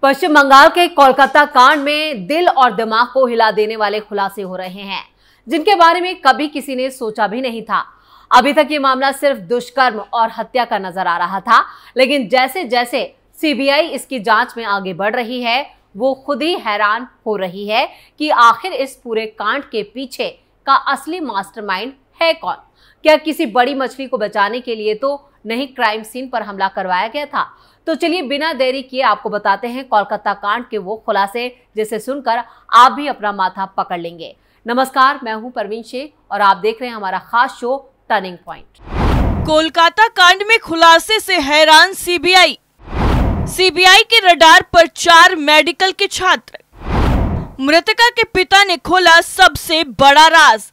पश्चिम बंगाल के कोलकाता कांड में दिल और दिमाग को हिला देने वाले खुलासे हो रहे हैं, जिनके बारे में कभी किसी ने सोचा भी नहीं था। अभी तक ये मामला सिर्फ दुष्कर्म और हत्या का नजर आ रहा था, लेकिन जैसे जैसे सीबीआई इसकी जांच में आगे बढ़ रही है, वो खुद ही हैरान हो रही है कि आखिर इस पूरे कांड के पीछे का असली मास्टरमाइंड है कौन। क्या किसी बड़ी मछली को बचाने के लिए तो नहीं क्राइम सीन पर हमला करवाया गया था? तो चलिए बिना देरी किए आपको बताते हैं कोलकाता कांड के वो खुलासे जिसे सुनकर आप भी अपना माथा पकड़ लेंगे। नमस्कार, मैं हूं परवीन शेख और आप देख रहे हैं हमारा खास शो टर्निंग पॉइंट। कोलकाता कांड में खुलासे से हैरान सीबीआई के रडार पर 4 मेडिकल के छात्र। मृतका के पिता ने खोला सबसे बड़ा राज।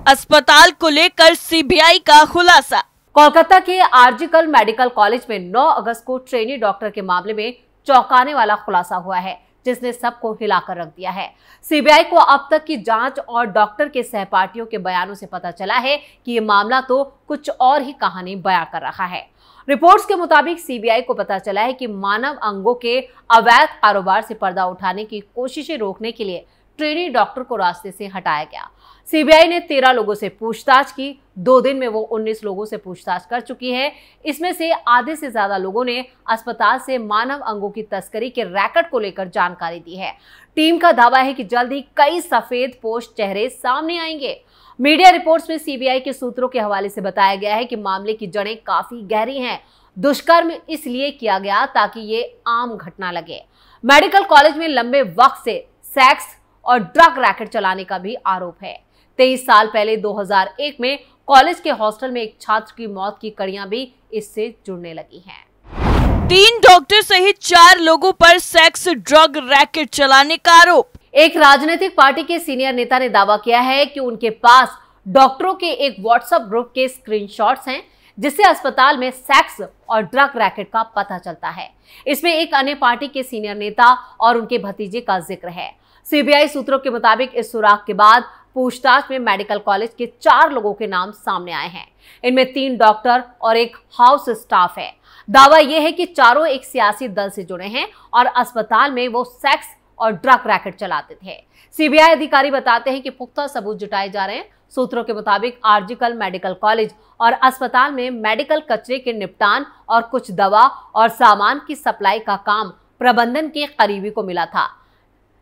अस्पताल को लेकर सीबीआई का खुलासा। कोलकाता के आरजीकर मेडिकल कॉलेज में 9 अगस्त को ट्रेनी डॉक्टर के मामले में चौंकाने वाला खुलासा हुआ है, जिसने सबको हिलाकर रख दिया है। सीबीआई को अब तक की जांच और डॉक्टर के सहपाठियों के बयानों से पता चला है कि ये मामला तो कुछ और ही कहानी बयां कर रहा है। रिपोर्ट्स के मुताबिक सीबीआई को पता चला है कि मानव अंगों के अवैध कारोबार से पर्दा उठाने की कोशिशें रोकने के लिए ट्रेनी डॉक्टर को रास्ते से हटाया गया। सीबीआई ने 13 लोगों से पूछताछ की। 2 दिन में वो 19 लोगों से पूछताछ कर चुकी है। इसमें से आधे से ज्यादा लोगों ने अस्पताल से मानव अंगों की तस्करी के रैकेट को लेकर जानकारी दी है। टीम का दावा है कि जल्द ही कई सफेद पोश चेहरे सामने आएंगे। मीडिया रिपोर्ट्स में सीबीआई के सूत्रों के हवाले से बताया गया है कि मामले की जड़ें काफी गहरी हैं। दुष्कर्म इसलिए किया गया ताकि ये आम घटना लगे। मेडिकल कॉलेज में लंबे वक्त से सेक्स और ड्रग रैकेट चलाने का भी आरोप है। 23 साल पहले 2001 में कॉलेज के हॉस्टल में एक छात्र की मौत की कड़ियां भी इससे जुड़ने लगी हैं। 3 डॉक्टर सहित 4 लोगों पर सेक्स ड्रग रैकेट चलाने का आरोप। एक राजनीतिक पार्टी के सीनियर नेता ने दावा किया है कि उनके पास डॉक्टरों के एक व्हाट्सएप ग्रुप के स्क्रीनशॉट्स हैं, जिससे अस्पताल में सेक्स और ड्रग रैकेट का पता चलता है। इसमें एक अन्य पार्टी के सीनियर नेता और उनके भतीजे का जिक्र है। सीबीआई सूत्रों के मुताबिक इस सुराग के बाद पूछताछ में मेडिकल कॉलेज के 4 लोगों के नाम सामने आए हैं। इनमें 3 डॉक्टर और एक हाउस स्टाफ है। दावा यह है कि चारों एक सियासी दल से जुड़े हैं और अस्पताल में वो सेक्स और ड्रग रैकेट चलाते थे। सीबीआई अधिकारी बताते हैं कि पुख्ता सबूत जुटाए जा रहे हैं। सूत्रों के मुताबिक आरजीकर मेडिकल कॉलेज और अस्पताल में मेडिकल कचरे के निपटान और कुछ दवा और सामान की सप्लाई का काम प्रबंधन के करीबी को मिला था,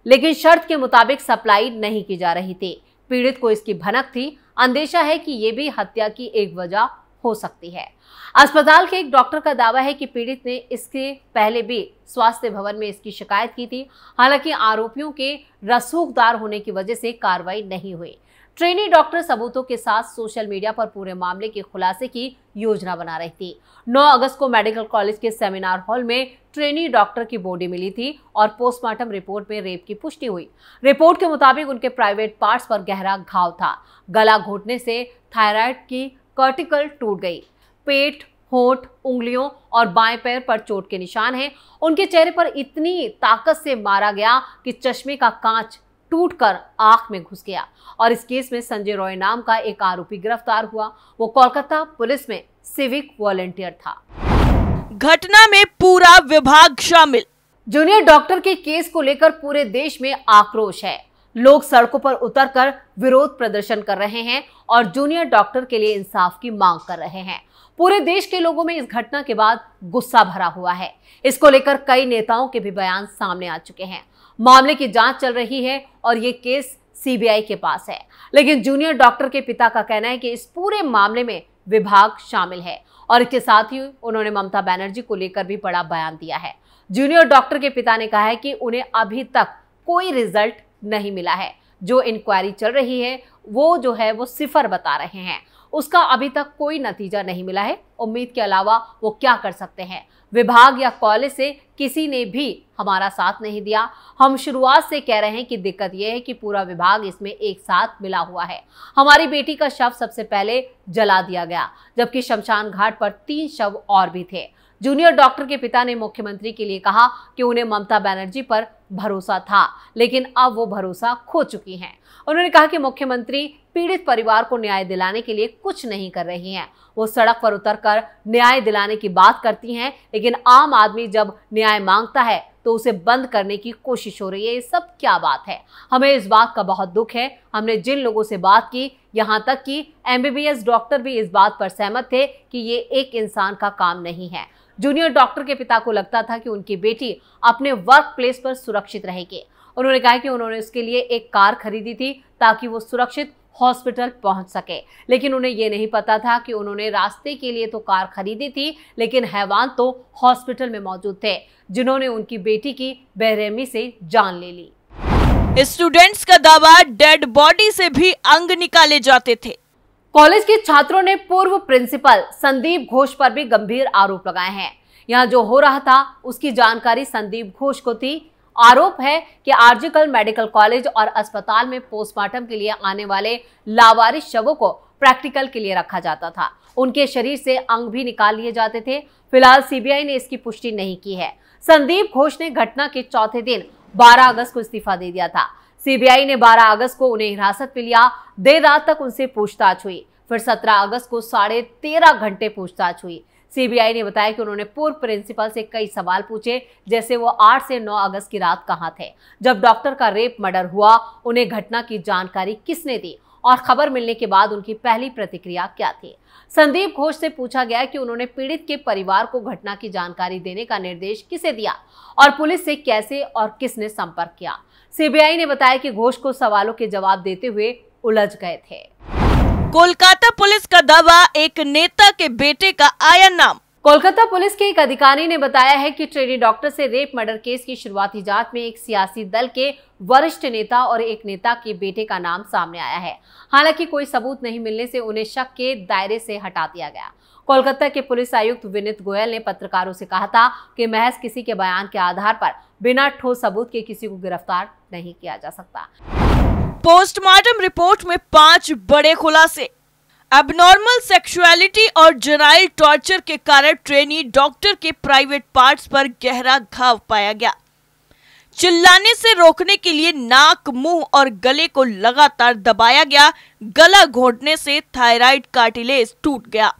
लेकिन शर्त के मुताबिक सप्लाई नहीं की जा रही थी। पीड़ित को इसकी भनक थी। अंदेशा है कि यह भी हत्या की एक वजह हो सकती है। अस्पताल के एक डॉक्टर का दावा है कि पीड़ित ने इसके पहले भी स्वास्थ्य भवन में इसकी शिकायत की थी। हालांकि आरोपियों के रसूखदार होने की वजह से कार्रवाई नहीं हुई। ट्रेनी डॉक्टर सबूतों के साथ सोशल मीडिया पर पूरे मामले के खुलासे की योजना बना रही थी। 9 अगस्त को मेडिकल कॉलेज के सेमिनार हॉल में ट्रेनी डॉक्टर की बॉडी मिली थी और पोस्टमार्टम रिपोर्ट में रेप की पुष्टि हुई। रिपोर्ट के मुताबिक उनके प्राइवेट पार्ट्स पर गहरा घाव था। गला घोटने से थायराइड की कर्टिकल टूट गई। पेट, होंठ, उंगलियों और बाएं पैर पर चोट के निशान हैं। उनके चेहरे पर इतनी ताकत से मारा गया कि चश्मे का कांच टूटकर आंख में घुस गया। और इस केस में संजय रॉय नाम का एक आरोपी गिरफ्तार हुआ। वो कोलकाता पुलिस में सिविक वॉलंटियर था। घटना में पूरा विभाग शामिल। जूनियर डॉक्टर के केस को लेकर पूरे देश में आक्रोश है। लोग सड़कों पर उतरकर विरोध प्रदर्शन कर रहे हैं और जूनियर डॉक्टर के लिए इंसाफ की मांग कर रहे हैं। पूरे देश के लोगों में इस घटना के बाद गुस्सा भरा हुआ है। इसको लेकर कई नेताओं के भी बयान सामने आ चुके हैं। मामले की जांच चल रही है और ये केस सीबीआई के पास है, लेकिन जूनियर डॉक्टर के पिता का कहना है कि इस पूरे मामले में विभाग शामिल है और इसके साथ ही उन्होंने ममता बनर्जी को लेकर भी बड़ा बयान दिया है। जूनियर डॉक्टर के पिता ने कहा है कि उन्हें अभी तक कोई रिजल्ट नहीं मिला है। जो इंक्वायरी चल रही है वो सिफर बता रहे हैं। उसका अभी तक कोई नतीजा नहीं मिला है। उम्मीद के अलावा वो क्या कर सकते हैं? विभाग या कॉलेज से किसी ने भी हमारा साथ नहीं दिया। हम शुरुआत से कह रहे हैं कि दिक्कत यह है कि पूरा विभाग इसमें एक साथ मिला हुआ है। हमारी बेटी का शव सबसे पहले जला दिया गया, जबकि शमशान घाट पर 3 शव और भी थे। जूनियर डॉक्टर के पिता ने मुख्यमंत्री के लिए कहा कि उन्हें ममता बनर्जी पर भरोसा था, लेकिन अब वो भरोसा खो चुकी हैं। उन्होंने कहा कि मुख्यमंत्री पीड़ित परिवार को न्याय दिलाने के लिए कुछ नहीं कर रही हैं। वो सड़क पर उतरकर न्याय दिलाने की बात करती हैं, लेकिन आम आदमी जब न्याय मांगता है तो तो उसे बंद करने की कोशिश हो रही है। ये सब क्या बात है? हमें इस बात का बहुत दुख है। हमने जिन लोगों से बात की, यहाँ तक कि MBBS डॉक्टर भी इस बात पर सहमत थे कि ये एक इंसान का काम नहीं है। जूनियर डॉक्टर के पिता को लगता था कि उनकी बेटी अपने वर्क प्लेस पर सुरक्षित रहेगी। उन्होंने कहा कि उन्होंने उसके लिए एक कार खरीदी थी ताकि वो सुरक्षित हॉस्पिटल पहुंच सके, लेकिन उन्हें यह नहीं पता था कि उन्होंने रास्ते के लिए तो कार खरीदी थी, लेकिन हैवान तो हॉस्पिटल में मौजूद थे जिन्होंने उनकी बेटी की बेरहमी से जान ले ली। स्टूडेंट्स का दावा, डेड बॉडी से भी अंग निकाले जाते थे। कॉलेज के छात्रों ने पूर्व प्रिंसिपल संदीप घोष पर भी गंभीर आरोप लगाए हैं। यहाँ जो हो रहा था उसकी जानकारी संदीप घोष को थी। आरोप है कि आरजीकर मेडिकल कॉलेज और अस्पताल में पोस्टमार्टम के लिए आने वाले लावारिस शवों को प्रैक्टिकल के लिए रखा जाता था। उनके शरीर से अंग भी निकाल लिए जाते थे। फिलहाल सीबीआई ने इसकी पुष्टि नहीं की है। संदीप घोष ने घटना के चौथे दिन 12 अगस्त को इस्तीफा दे दिया था। सीबीआई ने 12 अगस्त को उन्हें हिरासत में लिया। देर रात तक उनसे पूछताछ हुई। फिर 17 अगस्त को 13.5 घंटे पूछताछ हुई। सीबीआई ने बताया कि उन्होंने पूर्व प्रिंसिपल से कई सवाल पूछे, जैसे वो 8 से 9 अगस्त की रात कहां थे, जब डॉक्टर का रेप मर्डर हुआ, उन्हें घटना की जानकारी किसने दी और खबर मिलने के बाद उनकी पहली प्रतिक्रिया क्या थी। संदीप घोष से पूछा गया कि उन्होंने पीड़ित के परिवार को घटना की जानकारी देने का निर्देश किसे दिया और पुलिस से कैसे और किसने संपर्क किया। सीबीआई ने बताया कि घोष को सवालों के जवाब देते हुए उलझ गए थे। कोलकाता पुलिस का दावा, एक नेता के बेटे का आया नाम। कोलकाता पुलिस के एक अधिकारी ने बताया है कि ट्रेनी डॉक्टर से रेप मर्डर केस की शुरुआती जांच में एक सियासी दल के वरिष्ठ नेता और एक नेता के बेटे का नाम सामने आया है। हालांकि कोई सबूत नहीं मिलने से उन्हें शक के दायरे से हटा दिया गया। कोलकाता के पुलिस आयुक्त विनीत गोयल ने पत्रकारों से कहा था कि महज किसी के बयान के आधार पर बिना ठोस सबूत के किसी को गिरफ्तार नहीं किया जा सकता। पोस्टमार्टम रिपोर्ट में 5 बड़े खुलासे। अबनॉर्मल सेक्सुअलिटी और जेनाइल टॉर्चर के कारण ट्रेनी डॉक्टर के प्राइवेट पार्ट्स पर गहरा घाव पाया गया। चिल्लाने से रोकने के लिए नाक, मुंह और गले को लगातार दबाया गया। गला घोंटने से थायराइड कार्टिलेज टूट गया।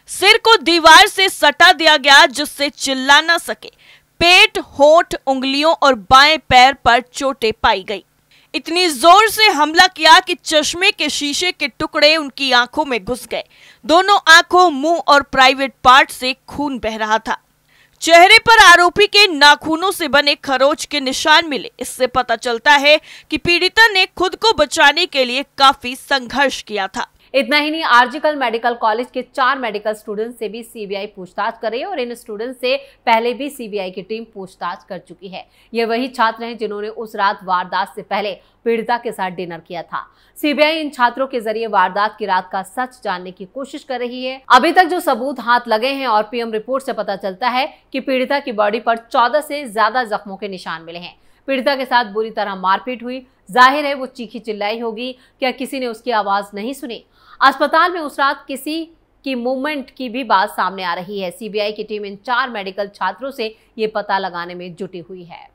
सिर को दीवार से सटा दिया गया जिससे चिल्ला न सके। पेट, होंठ, उंगलियों और बाएं पैर पर चोटें पाई गई। इतनी जोर से हमला किया कि चश्मे के शीशे के टुकड़े उनकी आंखों में घुस गए। दोनों आंखों, मुंह और प्राइवेट पार्ट से खून बह रहा था। चेहरे पर आरोपी के नाखूनों से बने खरोच के निशान मिले। इससे पता चलता है कि पीड़िता ने खुद को बचाने के लिए काफी संघर्ष किया था। इतना ही नहीं, आरजीकर मेडिकल कॉलेज के 4 मेडिकल स्टूडेंट्स से भी सीबीआई पूछताछ कर रही है और इन स्टूडेंट्स से पहले भी सीबीआई की टीम पूछताछ कर चुकी है। ये वही छात्र हैं जिन्होंने उस रात वारदात से पहले पीड़िता के साथ डिनर किया था। सीबीआई इन छात्रों के जरिए वारदात की रात का सच जानने की कोशिश कर रही है। अभी तक जो सबूत हाथ लगे हैं और पीएम रिपोर्ट से पता चलता है कि पीड़िता की बॉडी पर 14 से ज्यादा जख्मों के निशान मिले हैं। पीड़िता के साथ बुरी तरह मारपीट हुई। जाहिर है वो चीखी चिल्लाई होगी। क्या किसी ने उसकी आवाज नहीं सुनी? अस्पताल में उस रात किसी की मूवमेंट की भी बात सामने आ रही है। सीबीआई की टीम इन 4 मेडिकल छात्रों से ये पता लगाने में जुटी हुई है।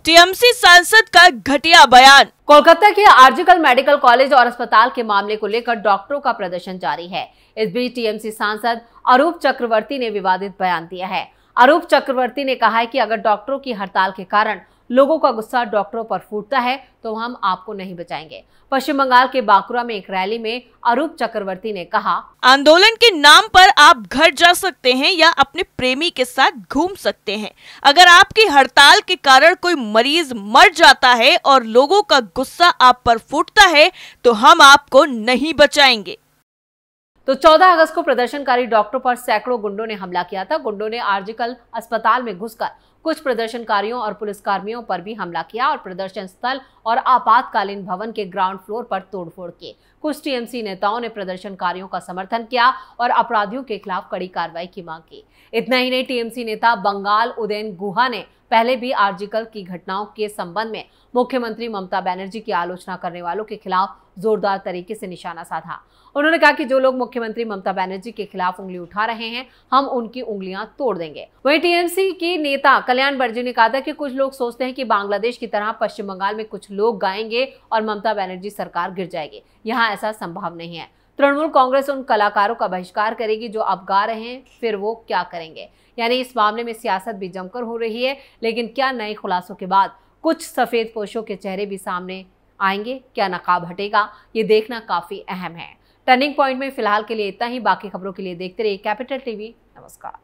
टीएमसी सांसद का घटिया बयान। कोलकाता के आरजीकर मेडिकल कॉलेज और अस्पताल के मामले को लेकर डॉक्टरों का प्रदर्शन जारी है। इस बीच टीएमसी सांसद अरूप चक्रवर्ती ने विवादित बयान दिया है। अरूप चक्रवर्ती ने कहा है कि अगर डॉक्टरों की हड़ताल के कारण लोगों का गुस्सा डॉक्टरों पर फूटता है तो हम आपको नहीं बचाएंगे। पश्चिम बंगाल के बांकुरा में एक रैली में अरूप चक्रवर्ती ने कहा, आंदोलन के नाम पर आप घर जा सकते हैं या अपने प्रेमी के साथ घूम सकते हैं। अगर आपकी हड़ताल के कारण कोई मरीज मर जाता है और लोगों का गुस्सा आप पर फूटता है तो हम आपको नहीं बचाएंगे। तो 14 अगस्त को प्रदर्शनकारी डॉक्टरों पर सैकड़ों गुंडों ने हमला किया था। गुंडों ने आरजीकर अस्पताल में घुसकर कुछ प्रदर्शनकारियों और पुलिसकर्मियों पर भी हमला किया और प्रदर्शन स्थल और आपातकालीन भवन के ग्राउंड फ्लोर पर तोड़फोड़ की। कुछ टीएमसी नेताओं ने प्रदर्शनकारियों का समर्थन किया और अपराधियों के खिलाफ कड़ी कार्रवाई की मांग की। इतना ही नहीं, टीएमसी नेता बंगाल उदयन गुहा ने पहले भी आरजीकर की घटनाओं के संबंध में मुख्यमंत्री ममता बनर्जी की आलोचना करने वालों के खिलाफ जोरदार तरीके से निशाना साधा। उन्होंने कहा कि जो लोग मुख्यमंत्री ममता बनर्जी के खिलाफ उंगली उठा रहे हैं, हम उनकी उंगलियां तोड़ देंगे। वहीं टीएमसी की नेता कल्याण बर्जे ने कहा था कि कुछ लोग सोचते हैं कि बांग्लादेश की तरह पश्चिम बंगाल में कुछ लोग गाएंगे और ममता बनर्जी सरकार गिर जाएगी। यहाँ ऐसा संभव नहीं है। तृणमूल कांग्रेस उन कलाकारों का बहिष्कार करेगी जो अब गा रहे हैं, फिर वो क्या करेंगे। यानी इस मामले में सियासत भी जमकर हो रही है, लेकिन क्या नए खुलासों के बाद कुछ सफेद पोशों के चेहरे भी सामने आएंगे, क्या नकाब हटेगा, ये देखना काफी अहम है। टर्निंग पॉइंट में फिलहाल के लिए इतना ही। बाकी खबरों के लिए देखते रहिए कैपिटल टीवी। नमस्कार।